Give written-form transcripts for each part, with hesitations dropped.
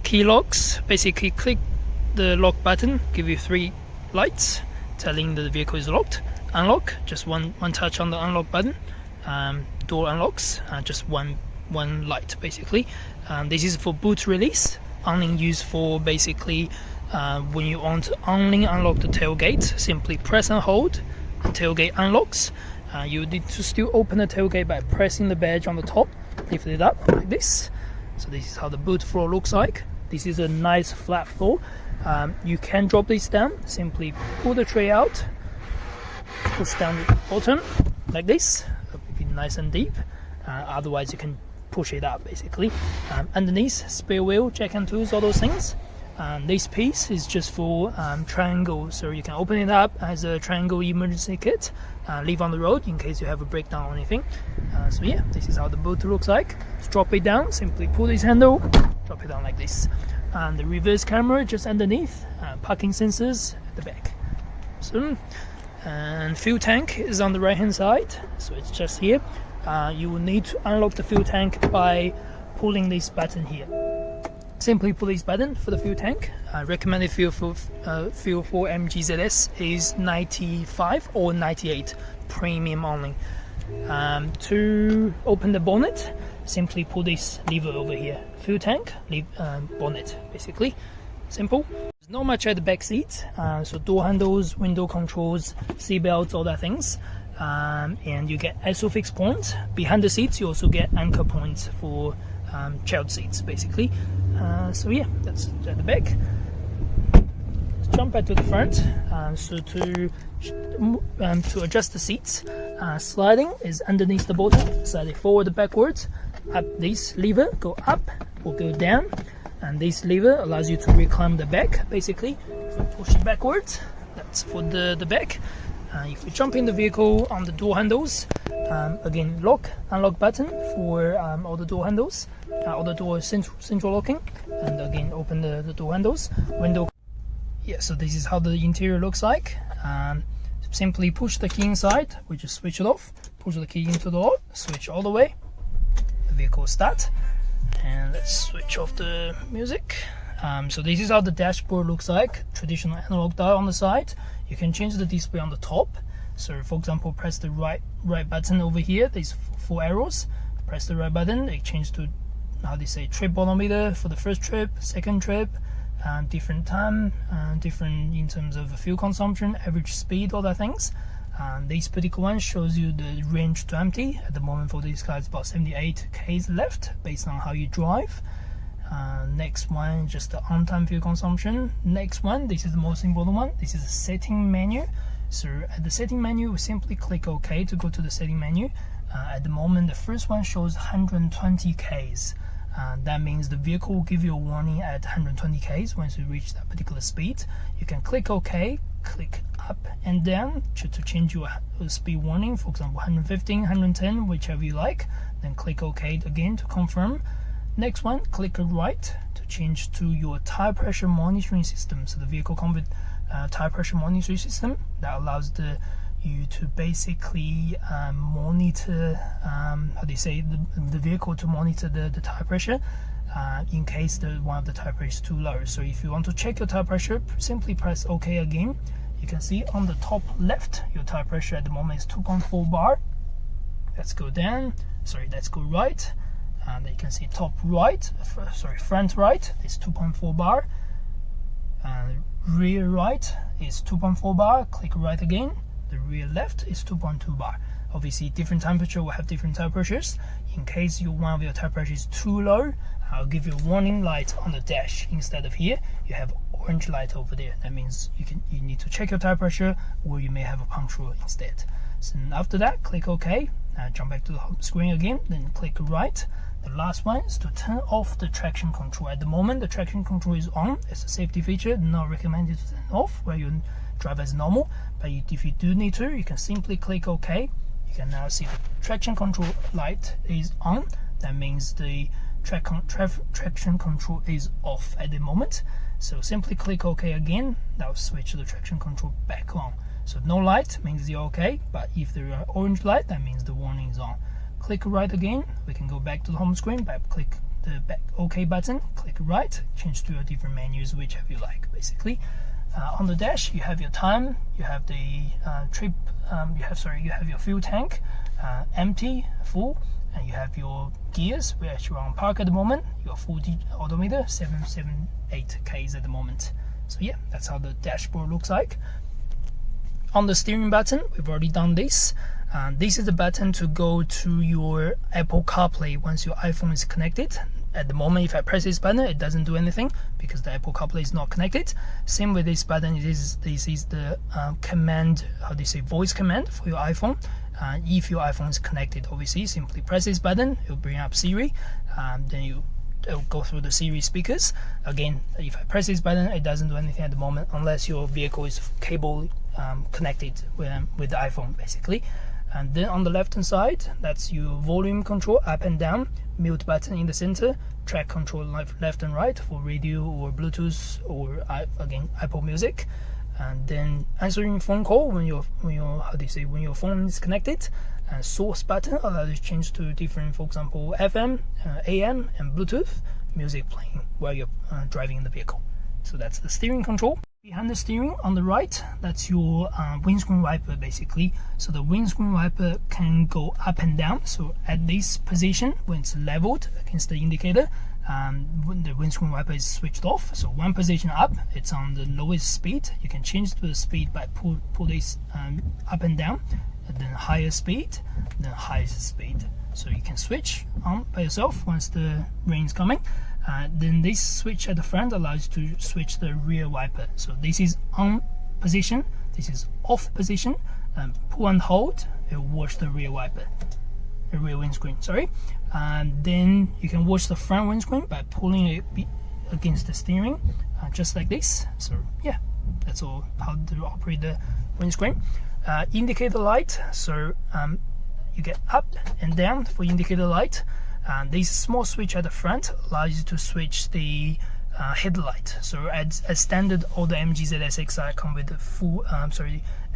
key locks. Basically click the lock button, give you 3 lights telling that the vehicle is locked. Unlock, just one touch on the unlock button. Door unlocks, just one light basically. This is for boot release, only used for basically when you want to only unlock the tailgate. Simply press and hold, the tailgate unlocks. You need to still open the tailgate by pressing the badge on the top, lift it up like this. So this is how the boot floor looks like. This is a nice flat floor. You can drop this down, simply pull the tray out, push down the bottom like this. It will be nice and deep. Otherwise you can push it up basically. Underneath, spare wheel, jack and tools, all those things. This piece is just for triangle, so you can open it up as a triangle emergency kit, leave on the road in case you have a breakdown or anything. So yeah, this is how the boot looks like. Let's drop it down, simply pull this handle, drop it down like this. And the reverse camera just underneath, parking sensors at the back. So, and fuel tank is on the right hand side, so it's just here. You will need to unlock the fuel tank by pulling this button here. Simply pull this button for the fuel tank. Recommended fuel for MGZS is 95 or 98, premium only. To open the bonnet, simply pull this lever over here. Fuel tank, bonnet, basically. Simple. There's not much at the back seat, so door handles, window controls, seat belts, all that things. And you get ISOFIX points. Behind the seats you also get anchor points for child seats basically. So yeah, that's at the back. Let's jump back to the front. So to adjust the seats, sliding is underneath the bottom, slide it forward and backwards. Up this lever, go up or go down, and this lever allows you to recline the back basically. If you push it backwards, that's for the back. If you jump in the vehicle on the door handles, again lock, unlock button for all the door handles, all the door central locking, and again open the door handles. Window. Yeah, so this is how the interior looks like. Simply push the key inside, we just switch it off, push the key into the lock, switch all the way, the vehicle will start. And let's switch off the music. So this is how the dashboard looks like. Traditional analog dial on the side. You can change the display on the top. So for example, press the right button over here. There's 4 arrows. Press the right button, it changes to, how they say, trip odometer for the first trip, second trip, different time, different in terms of fuel consumption, average speed, all that things. This particular one shows you the range to empty. At the moment for this car it's about 78 k's left based on how you drive. Next one, just the on-time fuel consumption. Next one, this is the most important one. This is a setting menu. So at the setting menu, we simply click OK to go to the setting menu. At the moment, the first one shows 120 k's. That means the vehicle will give you a warning at 120 k's once you reach that particular speed. You can click OK, click up and down to change your speed warning. For example, 115, 110, whichever you like. Then click OK again to confirm. Next one, click right to change to your tire pressure monitoring system. So the vehicle comes with tire pressure monitoring system that allows you to basically monitor, how do you say, the vehicle to monitor the tire pressure in case one of the tire pressure is too low. So if you want to check your tire pressure, simply press OK again. You can see on the top left, your tire pressure at the moment is 2.4 bar. Let's go down, sorry, let's go right. And you can see top right, front right is 2.4 bar, and rear right is 2.4 bar. Click right again. The rear left is 2.2 bar. Obviously different temperature will have different tire pressures. In case one of your tire pressure is too low, I'll give you a warning light on the dash. Instead of here you have orange light over there. That means you need to check your tire pressure, or you may have a punctual instead. So after that, click OK. Jump back to the home screen again, then click right. The last one is to turn off the traction control. At the moment the traction control is on. It's a safety feature, not recommended to turn off where you drive as normal, but if you do need to, you can simply click OK. You can now see the traction control light is on. That means the traction control is off at the moment. So simply click OK again. That will switch the traction control back on. So no light means you're okay, but if there are orange light, that means the warning is on. Click right again. We can go back to the home screen by click the back OK button, click right, change to your different menus, whichever you like, basically. On the dash, you have your time, you have the trip, you have your fuel tank, empty, full, and you have your gears. We're actually on park at the moment. Your full odometer, 778 k's at the moment. So yeah, that's how the dashboard looks like. On the steering button, we've already done this. This is the button to go to your Apple CarPlay once your iPhone is connected. At the moment, if I press this button, it doesn't do anything because the Apple CarPlay is not connected. Same with this button, this is the command, voice command for your iPhone. If your iPhone is connected, obviously, simply press this button, it'll bring up Siri, then it'll go through the Siri speakers. Again, if I press this button, it doesn't do anything at the moment unless your vehicle is cable connected with the iPhone, basically. And then on the left hand side, that's your volume control, up and down, mute button in the center, track control left and right for radio or Bluetooth or again Apple Music, and then answering phone call when your phone is connected. And source button allows you to change to different, for example, FM, AM, and Bluetooth music playing while you're driving in the vehicle. So that's the steering control. Behind the steering on the right, that's your windscreen wiper, basically. So the windscreen wiper can go up and down. So at this position, when it's leveled against the indicator, when the windscreen wiper is switched off. So one position up, it's on the lowest speed. You can change the speed by pull this up and down, and then higher speed, then highest speed. So you can switch on by yourself once the rain is coming. Then this switch at the front allows you to switch the rear wiper. So this is on position, this is off position. Pull and hold, it will wash the rear wiper, the rear windscreen, sorry. And then you can wash the front windscreen by pulling it against the steering, just like this. So yeah, that's all how to operate the windscreen. Indicator light, so you get up and down for indicator light. And this small switch at the front allows you to switch the headlight. So as standard, all the MG ZS come with the full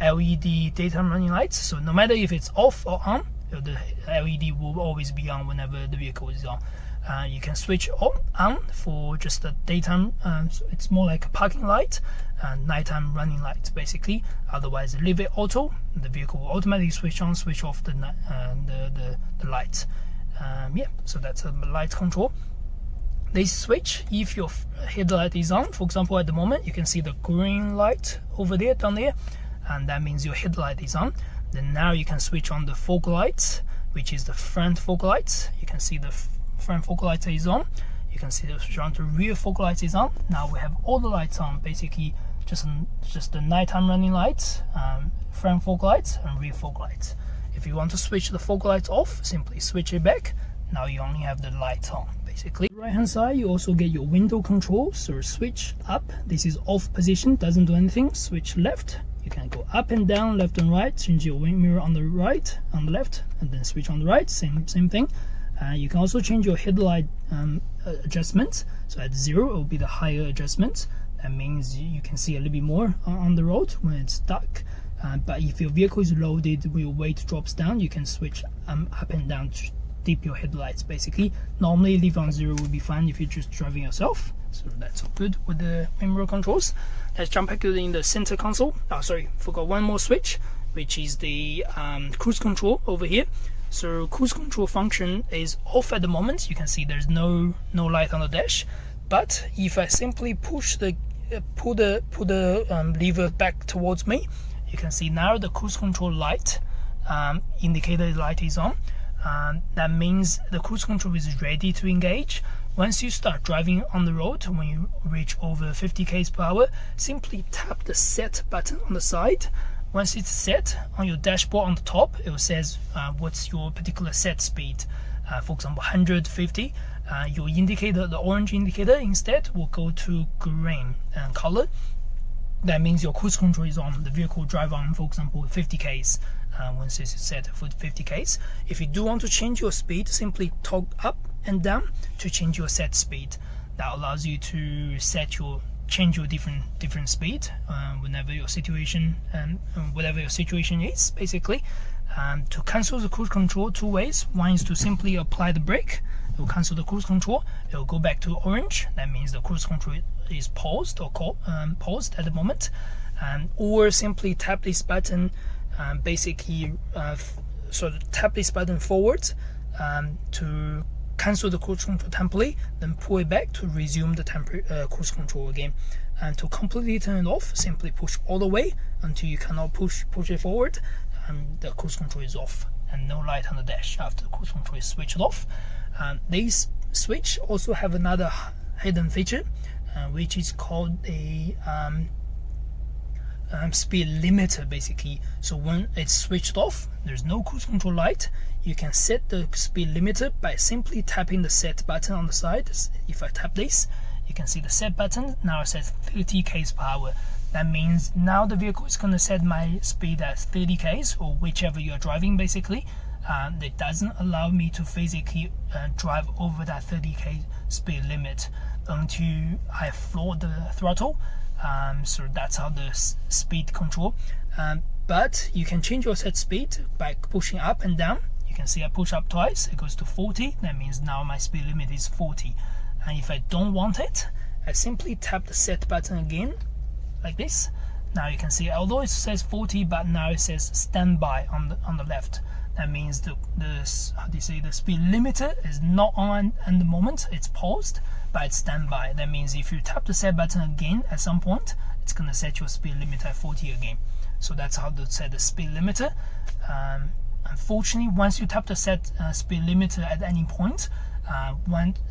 LED daytime running lights. So no matter if it's off or on, the LED will always be on whenever the vehicle is on. You can switch on for just the daytime, so it's more like a parking light, nighttime running lights basically. Otherwise, leave it auto, the vehicle will automatically switch on, switch off the lights. Yeah, so that's a light control. This switch, if your headlight is on, for example, at the moment you can see the green light over there, down there, and that means your headlight is on. Then now you can switch on the fog lights, which is the front fog lights. You can see the front fog light is on. You can see the rear fog lights is on. Now we have all the lights on, basically just the nighttime running lights, front fog lights and rear fog lights. If you want to switch the fog lights off, simply switch it back. Now you only have the lights on, basically. Right hand side, you also get your window control. So switch up, this is off position, doesn't do anything. Switch left, you can go up and down, left and right, change your wing mirror on the right, on the left, and then switch on the right, same thing. You can also change your headlight adjustment. So at 0, it will be the higher adjustment. That means you can see a little bit more on the road when it's dark. But if your vehicle is loaded, when your weight drops down, you can switch up and down to dip your headlights, basically. Normally leave on 0 will be fine if you're just driving yourself. So that's all good with the mirror controls. Let's jump back to in the center console. Oh, sorry, forgot one more switch, which is the cruise control over here. So cruise control function is off at the moment. You can see there's no light on the dash. But if I simply pull the lever back towards me, you can see now the cruise control light indicator light is on. That means the cruise control is ready to engage. Once you start driving on the road, when you reach over 50 km per hour, simply tap the set button on the side. Once it's set on your dashboard on the top, it says what's your particular set speed. For example, 150. Your indicator, the orange indicator, instead will go to green color. That means your cruise control is on. The vehicle will drive on, for example, 50 km. Once it's set for 50 km. If you do want to change your speed, simply toggle up and down to change your set speed. That allows you to change your different speed whenever your situation whatever your situation is, basically. To cancel the cruise control, two ways. One is to simply apply the brake. it'll cancel the cruise control. It'll go back to orange. That means the cruise control is paused or paused at the moment. Or simply tap this button, basically so tap this button forward to cancel the cruise control temporarily, then pull it back to resume the cruise control again. And to completely turn it off, simply push all the way until you cannot push it forward, and the cruise control is off and no light on the dash after the cruise control is switched off. These switch also have another hidden feature, which is called a speed limiter basically. So when it's switched off, there's no cruise control light, you can set the speed limiter by simply tapping the set button on the side. If I tap this, you can see the set button now says 30 km per hour. That means now the vehicle is going to set my speed at 30 km or whichever you're driving basically. It doesn't allow me to physically drive over that 30 km speed limit until I floor the throttle. So that's how the speed control. But you can change your set speed by pushing up and down. You can see I push up twice, it goes to 40. That means now my speed limit is 40. And if I don't want it, I simply tap the set button again, like this. Now you can see, although it says 40, but now it says standby on the left. That means the how do you say, the speed limiter is not on at the moment, it's paused, but it's standby. That means if you tap the set button again at some point, it's gonna set your speed limiter at 40 again. So that's how to set the speed limiter. Unfortunately, once you tap the set speed limiter at any point,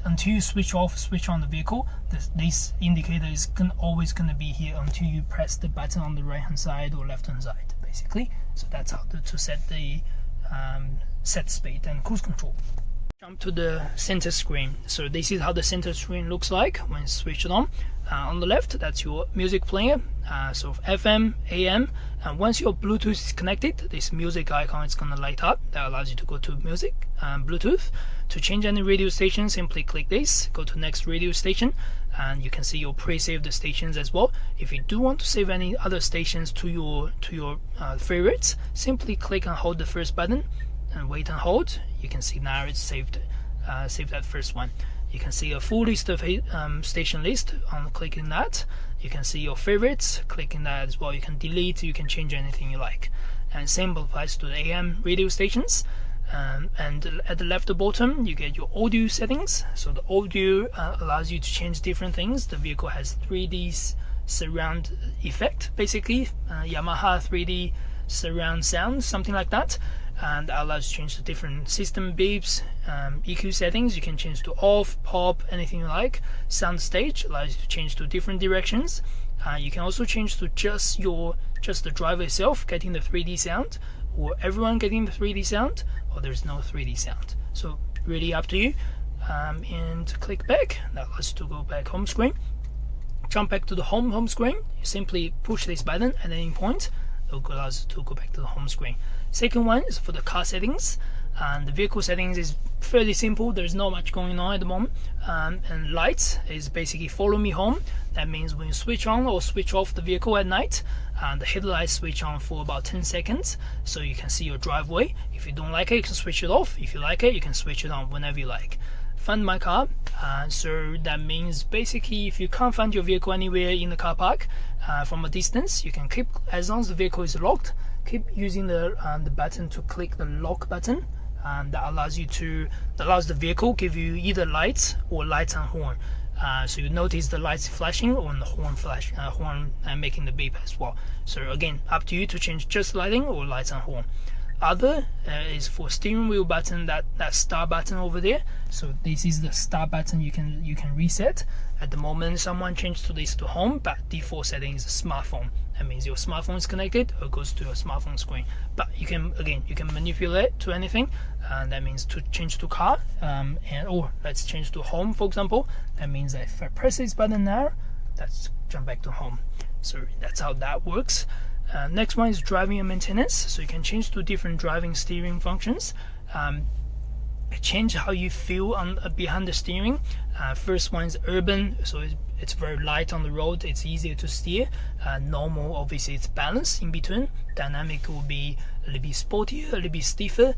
until you switch on the vehicle, this indicator is always going to be here until you press the button on the right hand side or left hand side basically. So that's how to set the set speed and cruise control. Jump to the center screen. So this is how the center screen looks like when it's switched on. On the left, that's your music player, so FM, AM, and once your Bluetooth is connected, this music icon is going to light up. That allows you to go to music, Bluetooth. To change any radio station, simply click this, go to next radio station, and you can see your pre-saved stations as well. If you do want to save any other stations to your favorites, simply click and hold the first button and wait and hold. You can see now it's saved that first one. You can see a full list of station list on clicking that. You can see your favorites, clicking that as well. You can delete, you can change anything you like. And same applies to the AM radio stations. And at the left bottom, you get your audio settings. So the audio allows you to change different things. The vehicle has 3D surround effect, basically. Yamaha 3D surround sound, something like that. And that allows you to change the different system beeps, EQ settings. You can change to off, pop, anything you like. Sound stage allows you to change to different directions. You can also change to just the driver itself getting the 3D sound, or everyone getting the 3D sound, or there's no 3D sound. So really up to you. And click back. That allows you to go back home screen. Jump back to the home screen. You simply push this button at any point. It allows you to go back to the home screen. Second one is for the car settings, and the vehicle settings is fairly simple. There's not much going on at the moment. And lights is basically follow me home. That means when you switch on or switch off the vehicle at night, the headlights switch on for about 10 seconds, so you can see your driveway. If you don't like it, you can switch it off. If you like it, you can switch it on whenever you like. Find my car, so that means basically if you can't find your vehicle anywhere in the car park from a distance, you can keep, as long as the vehicle is locked, keep using the button to click the lock button. That allows the vehicle give you either lights or lights and horn. So you notice the lights flashing or the horn making the beep as well. So again, up to you to change just lighting or lights and horn. Other is for steering wheel button, that start button over there. So this is the start button. You can reset. At the moment, someone changed this to home, but default setting is a smartphone. That means your smartphone is connected or goes to your smartphone screen. But you can manipulate to anything. That means to change to car, or let's change to home, for example. That means that if I press this button now, let's jump back to home. So that's how that works. Next one is driving and maintenance. So you can change to different driving steering functions. Change how you feel behind the steering. First one is urban, so it's very light on the road, it's easier to steer. Normal, obviously it's balanced in between. Dynamic will be a little bit sportier, a little bit stiffer.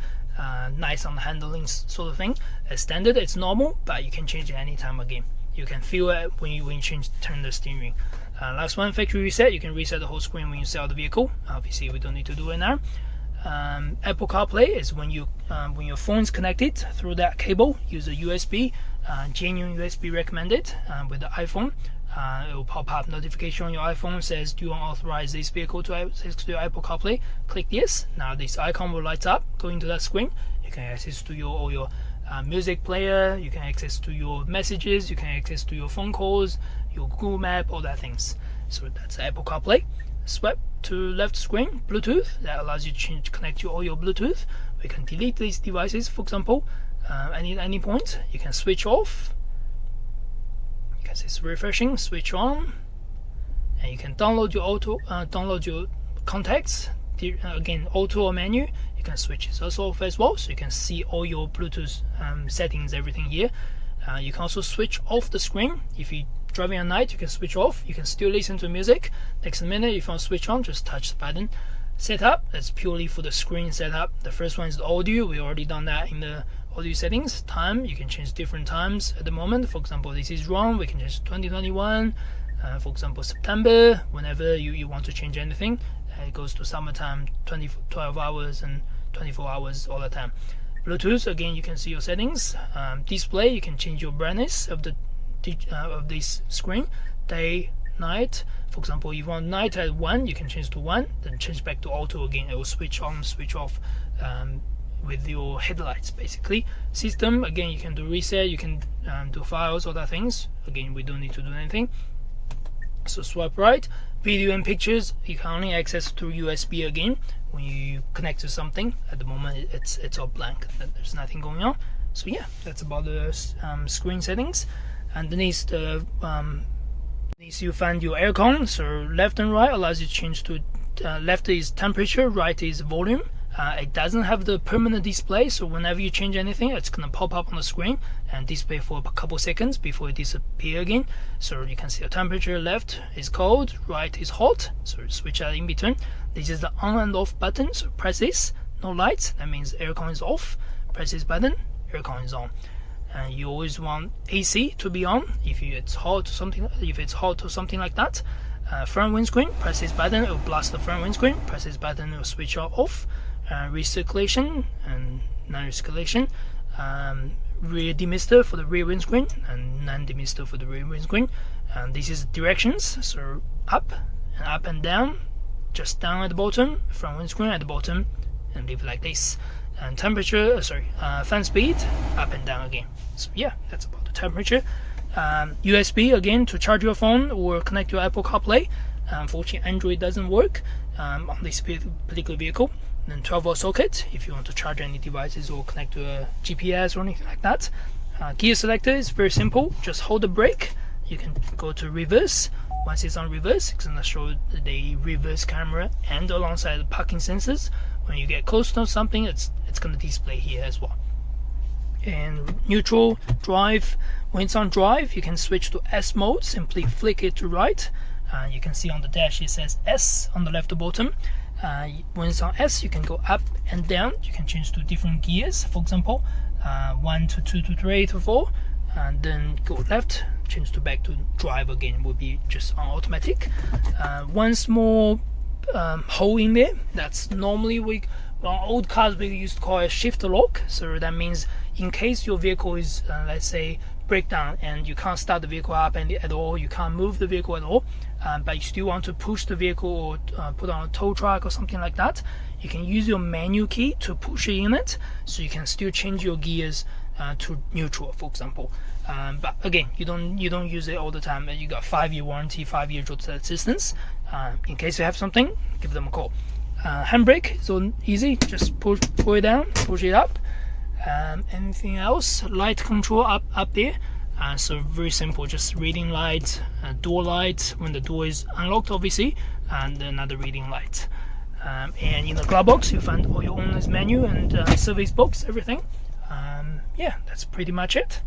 nice on the handling sort of thing. As standard, it's normal, but you can change it anytime again. You can feel it when you turn the steering. Last one, factory reset. You can reset the whole screen when you sell the vehicle. Obviously, we don't need to do it now. Apple CarPlay is when your phone's connected through that cable. Use a USB, genuine USB recommended with the iPhone. It will pop up notification on your iPhone, says do you want to authorize this vehicle to access to your Apple CarPlay. Click yes. Now this icon will light up going to that screen. You can access to all your music player, you can access to your messages, you can access to your phone calls, your Google Map, all that things. So that's Apple CarPlay. Swipe to left screen, Bluetooth. That allows you to connect to all your Bluetooth. We can delete these devices, for example, at any point. You can switch off. You can see refreshing, switch on, and you can download your contacts. Again, auto or menu. You can switch it off as well, so you can see all your Bluetooth settings, everything here. You can also switch off the screen. If you're driving at night, you can switch off. You can still listen to music. Next minute, if you want to switch on, just touch the button. Setup, that's purely for the screen setup. The first one is the audio. We already done that in the audio settings. Time, you can change different times at the moment. For example, this is wrong, we can change 2021. For example, September, whenever you want to change anything. It goes to summertime, 12 hours and 24 hours all the time. Bluetooth, again, you can see your settings. Display, you can change your brightness of this screen, day, night. For example, if you want night at 1, you can change to 1, then change back to auto again. It will switch on, switch off with your headlights, basically. System, again, you can do reset, you can do files, all that things. Again, we don't need to do anything. So swipe right. Video and pictures, you can only access through USB again when you connect to something. At the moment, it's all blank. There's nothing going on. So yeah, that's about the screen settings. Underneath the you find your aircon. So left and right allows you to change to left is temperature, right is volume. It doesn't have the permanent display, so whenever you change anything, it's gonna pop up on the screen and display for a couple seconds before it disappears again. So you can see the temperature. Left is cold, right is hot, so switch that in between. This is the on and off button, so press this. No lights, that means aircon is off. Press this button, aircon is on. And you always want AC to be on if it's hot or something. If it's hot or something like that. Front windscreen, press this button, it will blast the front windscreen. Press this button, it will switch off. Recirculation and non-recirculation. Rear demister for the rear windscreen and non-demister for the rear windscreen. And this is directions, so up and down. Just down at the bottom, front windscreen at the bottom, and leave it like this. And temperature, fan speed, up and down again. So yeah, that's about the temperature. USB again to charge your phone or connect your Apple CarPlay. Unfortunately, Android doesn't work on this particular vehicle. Then 12-volt socket if you want to charge any devices or connect to a GPS or anything like that. Gear selector is very simple. Just hold the brake. You can go to reverse. Once it's on reverse, it's going to show the reverse camera and alongside the parking sensors. When you get close to something, it's going to display here as well. And neutral, drive. When it's on drive, you can switch to S mode. Simply flick it to right. You can see on the dash it says S on the left bottom. When it's on S, you can go up and down. You can change to different gears, for example 1 to 2 to 3 to 4, and then go left, change to back to drive again. Will be just on automatic. One small hole in there, that's normally on old cars we used to call a shift lock. So that means in case your vehicle is let's say breakdown and you can't start the vehicle up at all, you can't move the vehicle at all, but you still want to push the vehicle or put on a tow truck or something like that, you can use your manual key to push it in it, so you can still change your gears to neutral, for example. But again, you don't use it all the time. You got 5-year warranty, 5-year road assistance. In case you have something, give them a call. Handbrake is so easy, just pull it down, push it up. Anything else? Light control up there. So very simple, just reading light, door light when the door is unlocked obviously, and another reading light. And in the glove box you find all your owner's menu and service box, everything. Yeah, that's pretty much it.